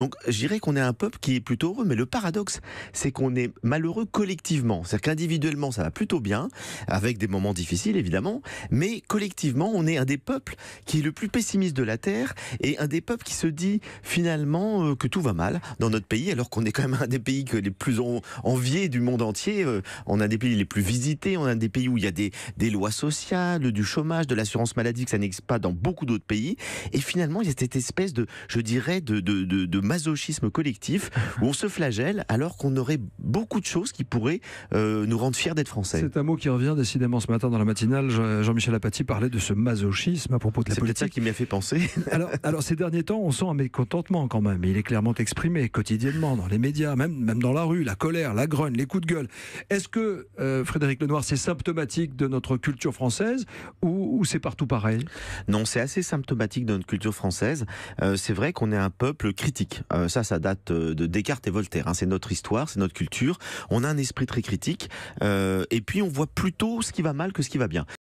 Donc, je dirais qu'on est un peuple qui est plutôt heureux, mais le paradoxe, c'est qu'on est malheureux collectivement. C'est-à-dire qu'individuellement, ça va plutôt bien, avec des moments difficiles, évidemment, mais collectivement, on est un des peuples qui est le plus pessimiste de la Terre et un des peuples qui se dit finalement que tout va mal dans notre pays, alors qu'on est quand même un des pays que les plus enviés du monde entier. On a des pays les plus visités, on a des pays où il y a des lois sociales, du chômage, de l'assurance maladie, que ça n'existe pas dans beaucoup d'autres pays. Et finalement, il y a cette espèce de, je dirais, de masochisme collectif où on se flagelle alors qu'on aurait beaucoup de choses qui pourraient nous rendre fiers d'être français. C'est un mot qui revient décidément ce matin dans la matinale. Jean-Michel Apathy parlait de ce masochisme à propos de la C'est peut-être ça politique. qui m'y a fait penser. Alors ces derniers temps, on sent un mécontentement quand même. Il est clairement exprimé quotidiennement dans les médias, même dans la rue, la colère, la grogne, les coups de gueule. Est-ce que, Frédéric Lenoir, c'est symptomatique de notre culture française ou c'est partout pareil ? Non, c'est assez symptomatique de notre culture française. C'est vrai qu'on est un peuple critique. Ça date de Descartes et Voltaire. Hein. C'est notre histoire, c'est notre culture. On a un esprit très critique. Et puis on voit plutôt ce qui va mal que ce qui va bien.